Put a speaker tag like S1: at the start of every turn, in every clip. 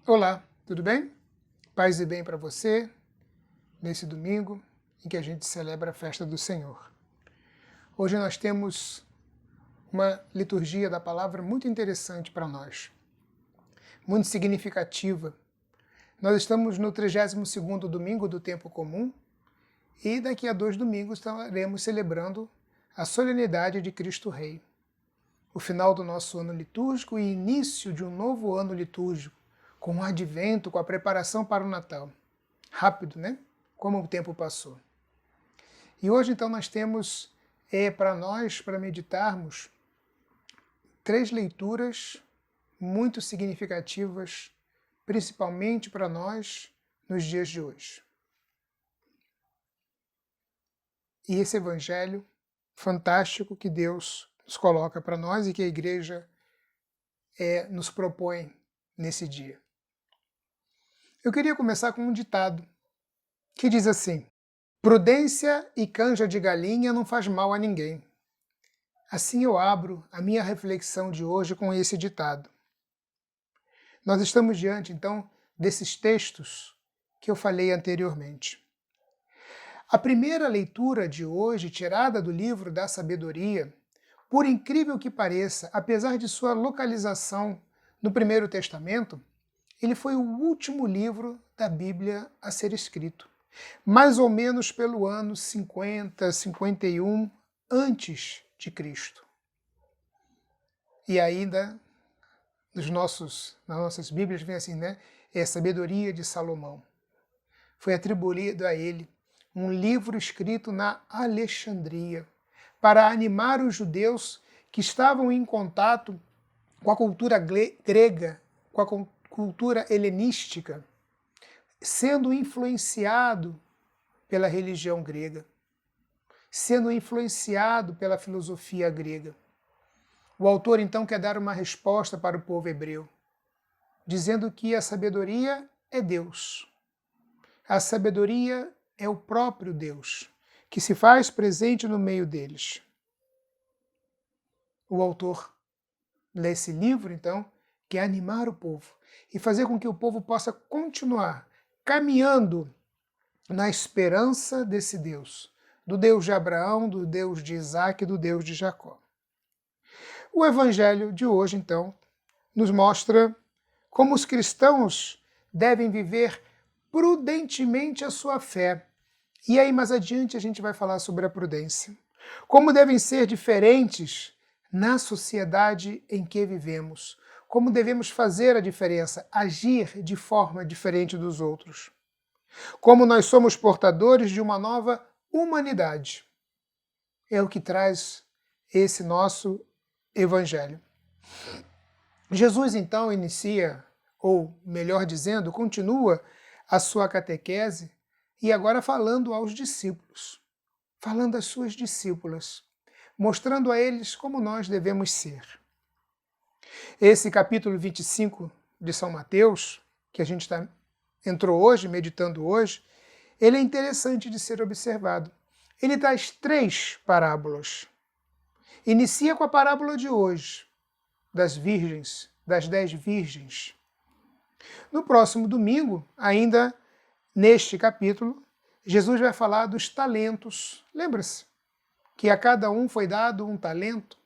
S1: Olá, tudo bem? Paz e bem para você nesse domingo em que a gente celebra a festa do Senhor. Hoje nós temos uma liturgia da palavra muito interessante para nós, muito significativa. Nós estamos no 32º domingo do tempo comum e daqui a 2 domingos estaremos celebrando a solenidade de Cristo Rei, o final do nosso ano litúrgico e início de um novo ano litúrgico, com o advento, com a preparação para o Natal. Rápido, né? Como o tempo passou. E hoje, então, nós temos para meditarmos, 3 leituras muito significativas, principalmente para nós, nos dias de hoje. E esse evangelho fantástico que Deus nos coloca para nós e que a igreja nos propõe nesse dia. Eu queria começar com um ditado que diz assim: prudência e canja de galinha não faz mal a ninguém. Assim eu abro a minha reflexão de hoje com esse ditado. Nós estamos diante, então, desses textos que eu falei anteriormente. A primeira leitura de hoje, tirada do livro da Sabedoria, por incrível que pareça, apesar de sua localização no Primeiro Testamento, ele foi o último livro da Bíblia a ser escrito, mais ou menos pelo ano 50, 51 antes de Cristo. E ainda nas nossas Bíblias vem assim, né? É a Sabedoria de Salomão. Foi atribuído a ele um livro escrito na Alexandria para animar os judeus que estavam em contato com a cultura grega, com a cultura helenística, sendo influenciado pela religião grega, sendo influenciado pela filosofia grega. O autor, então, quer dar uma resposta para o povo hebreu, dizendo que a sabedoria é Deus. A sabedoria é o próprio Deus, que se faz presente no meio deles. O autor desse livro, então, quer animar o povo e fazer com que o povo possa continuar caminhando na esperança desse Deus, do Deus de Abraão, do Deus de Isaac e do Deus de Jacó. O evangelho de hoje, então, nos mostra como os cristãos devem viver prudentemente a sua fé. E aí, mais adiante, a gente vai falar sobre a prudência. Como devem ser diferentes na sociedade em que vivemos. Como devemos fazer a diferença, agir de forma diferente dos outros. Como nós somos portadores de uma nova humanidade. É o que traz esse nosso evangelho. Jesus, então, inicia, ou melhor dizendo, continua a sua catequese e agora falando aos discípulos, falando às suas discípulas, mostrando a eles como nós devemos ser. Esse capítulo 25 de São Mateus, que a gente entrou hoje, meditando hoje, ele é interessante de ser observado. Ele traz 3 parábolas. Inicia com a parábola de hoje, das virgens, das 10 virgens. No próximo domingo, ainda neste capítulo, Jesus vai falar dos talentos. Lembra-se que a cada um foi dado um talento,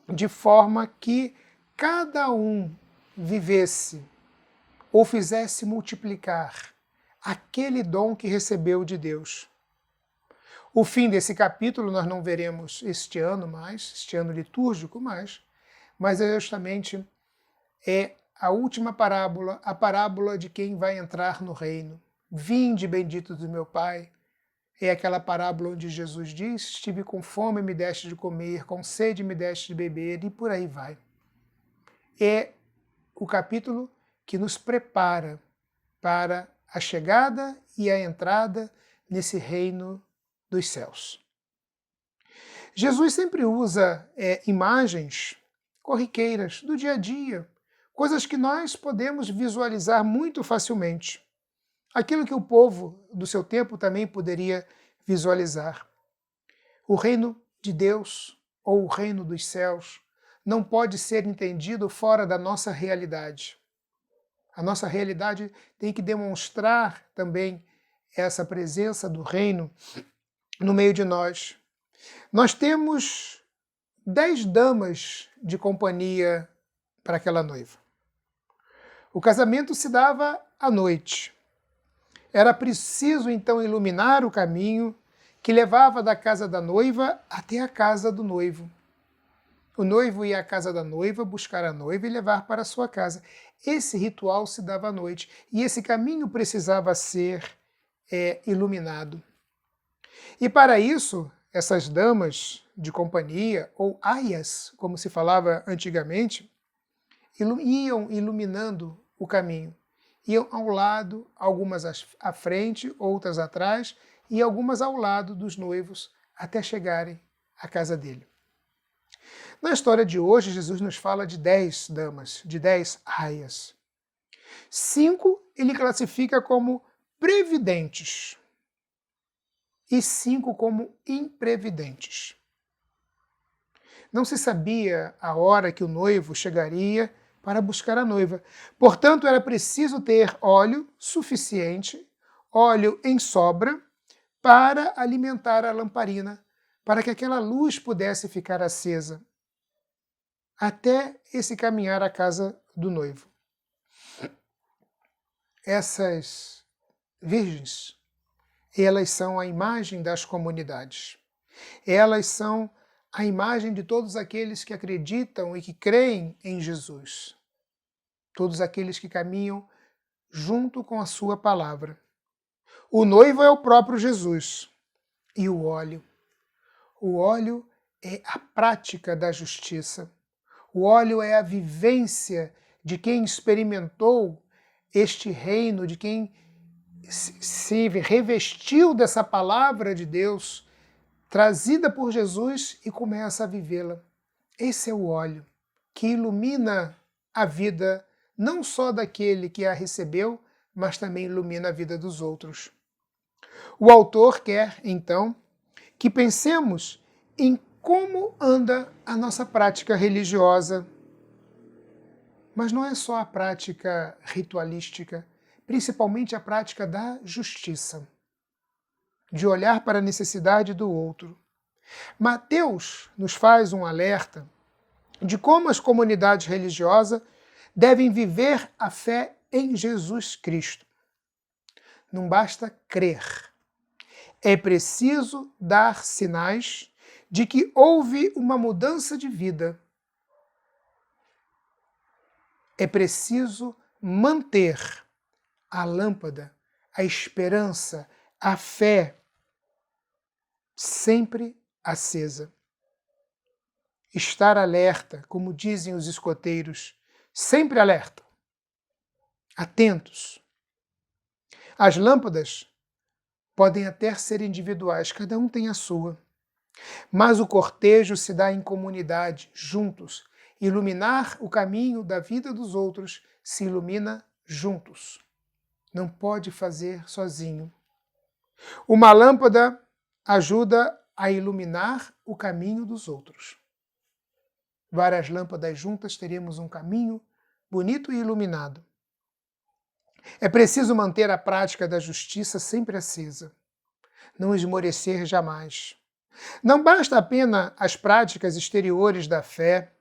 S1: de forma que cada um vivesse ou fizesse multiplicar aquele dom que recebeu de Deus. O fim desse capítulo nós não veremos este ano litúrgico mais, mas é justamente a última parábola, a parábola de quem vai entrar no reino. Vinde, bendito do meu Pai. É aquela parábola onde Jesus diz: estive com fome e me deste de comer, com sede me deste de beber, e por aí vai. É o capítulo que nos prepara para a chegada e a entrada nesse reino dos céus. Jesus sempre usa imagens corriqueiras do dia a dia, coisas que nós podemos visualizar muito facilmente. Aquilo que o povo do seu tempo também poderia visualizar. O reino de Deus, ou o reino dos céus, não pode ser entendido fora da nossa realidade. A nossa realidade tem que demonstrar também essa presença do reino no meio de nós. Nós temos 10 damas de companhia para aquela noiva. O casamento se dava à noite. Era preciso então iluminar o caminho que levava da casa da noiva até a casa do noivo. O noivo ia à casa da noiva buscar a noiva e levar para a sua casa. Esse ritual se dava à noite e esse caminho precisava ser iluminado. E para isso, essas damas de companhia, ou aias, como se falava antigamente, iam iluminando o caminho. Iam ao lado, algumas à frente, outras atrás, e algumas ao lado dos noivos, até chegarem à casa dele. Na história de hoje, Jesus nos fala de 10 damas, de 10 aias. 5 ele classifica como previdentes e 5 como imprevidentes. Não se sabia a hora que o noivo chegaria para buscar a noiva. Portanto, era preciso ter óleo suficiente, óleo em sobra, para alimentar a lamparina, para que aquela luz pudesse ficar acesa, até esse caminhar à casa do noivo. Essas virgens, elas são a imagem das comunidades. Elas são a imagem de todos aqueles que acreditam e que creem em Jesus. Todos aqueles que caminham junto com a sua palavra. O noivo é o próprio Jesus. E o óleo? O óleo é a prática da justiça. O óleo é a vivência de quem experimentou este reino, de quem se revestiu dessa palavra de Deus, trazida por Jesus e começa a vivê-la. Esse é o óleo que ilumina a vida não só daquele que a recebeu, mas também ilumina a vida dos outros. O autor quer, então, que pensemos em como anda a nossa prática religiosa. Mas não é só a prática ritualística, principalmente a prática da justiça, de olhar para a necessidade do outro. Mateus nos faz um alerta de como as comunidades religiosas devem viver a fé em Jesus Cristo. Não basta crer. É preciso dar sinais de que houve uma mudança de vida. É preciso manter a lâmpada, a esperança, a fé sempre acesa. Estar alerta, como dizem os escoteiros, sempre alerta, atentos. As lâmpadas podem até ser individuais, cada um tem a sua. Mas o cortejo se dá em comunidade, juntos. Iluminar o caminho da vida dos outros se ilumina juntos. Não pode fazer sozinho. Uma lâmpada ajuda a iluminar o caminho dos outros. Várias lâmpadas juntas teremos um caminho bonito e iluminado. É preciso manter a prática da justiça sempre acesa. Não esmorecer jamais. Não basta apenas as práticas exteriores da fé.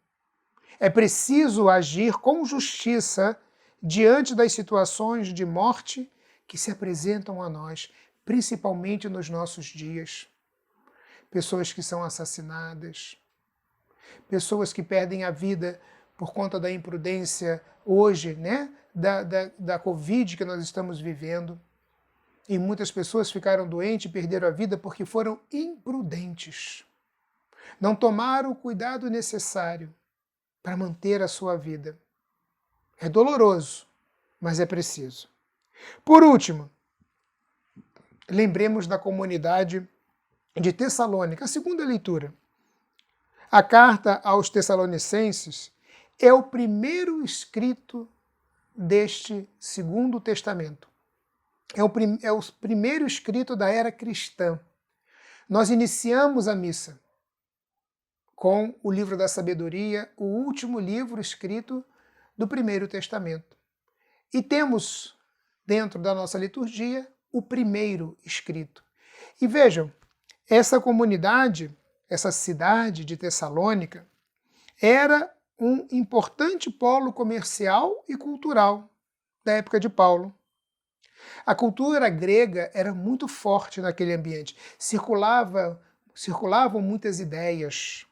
S1: É preciso agir com justiça diante das situações de morte que se apresentam a nós, principalmente nos nossos dias. Pessoas que são assassinadas, pessoas que perdem a vida por conta da imprudência hoje, da Covid que nós estamos vivendo. E muitas pessoas ficaram doentes e perderam a vida porque foram imprudentes. Não tomaram o cuidado necessário para manter a sua vida. É doloroso, mas é preciso. Por último, lembremos da comunidade de Tessalônica, a segunda leitura. A carta aos Tessalonicenses é o primeiro escrito deste Segundo Testamento. É o primeiro escrito da era cristã. Nós iniciamos a missa com o livro da sabedoria, o último livro escrito do Primeiro Testamento. E temos, dentro da nossa liturgia, o primeiro escrito. E vejam, essa comunidade, essa cidade de Tessalônica, era um importante polo comercial e cultural da época de Paulo. A cultura grega era muito forte naquele ambiente. Circulavam muitas ideias.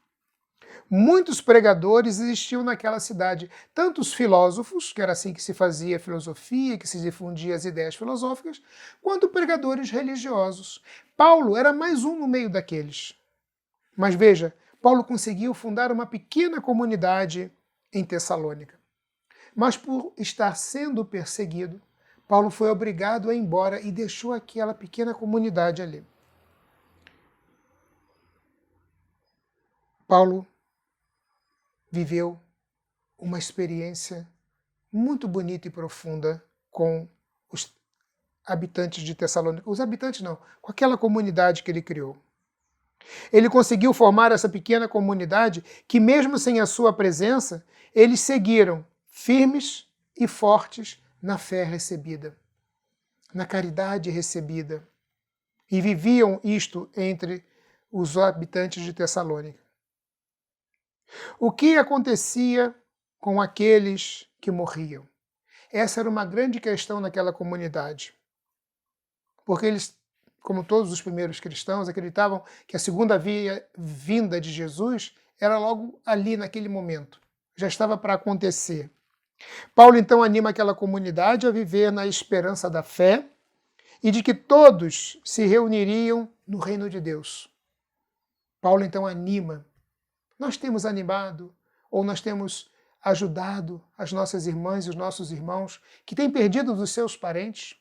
S1: Muitos pregadores existiam naquela cidade, tanto os filósofos, que era assim que se fazia a filosofia, que se difundia as ideias filosóficas, quanto pregadores religiosos. Paulo era mais um no meio daqueles. Mas veja, Paulo conseguiu fundar uma pequena comunidade em Tessalônica. Mas por estar sendo perseguido, Paulo foi obrigado a ir embora e deixou aquela pequena comunidade ali. Paulo viveu uma experiência muito bonita e profunda com os habitantes de Tessalônica. Os habitantes não, com aquela comunidade que ele criou. Ele conseguiu formar essa pequena comunidade que, mesmo sem a sua presença, eles seguiram firmes e fortes na fé recebida, na caridade recebida, e viviam isto entre os habitantes de Tessalônica. O que acontecia com aqueles que morriam? Essa era uma grande questão naquela comunidade, porque eles, como todos os primeiros cristãos, acreditavam que a segunda vinda de Jesus era logo ali, naquele momento. Já estava para acontecer. Paulo então anima aquela comunidade a viver na esperança da fé e de que todos se reuniriam no reino de Deus. Paulo então anima. Nós temos animado, ou nós temos ajudado as nossas irmãs e os nossos irmãos que têm perdido os seus parentes.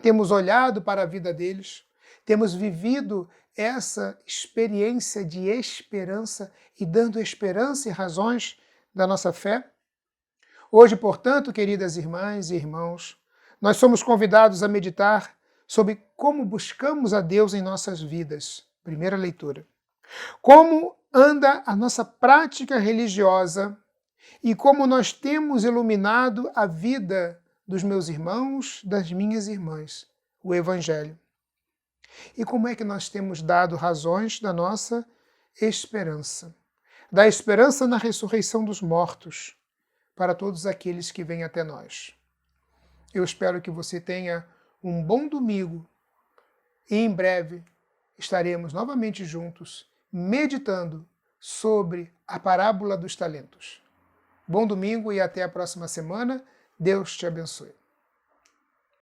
S1: Temos olhado para a vida deles, temos vivido essa experiência de esperança e dando esperança e razões da nossa fé. Hoje, portanto, queridas irmãs e irmãos, nós somos convidados a meditar sobre como buscamos a Deus em nossas vidas. Primeira leitura. Como anda a nossa prática religiosa e como nós temos iluminado a vida dos meus irmãos, das minhas irmãs, o Evangelho. E como é que nós temos dado razões da nossa esperança, da esperança na ressurreição dos mortos, para todos aqueles que vêm até nós. Eu espero que você tenha um bom domingo e em breve estaremos novamente juntos meditando sobre a parábola dos talentos. Bom domingo e até a próxima semana. Deus te abençoe.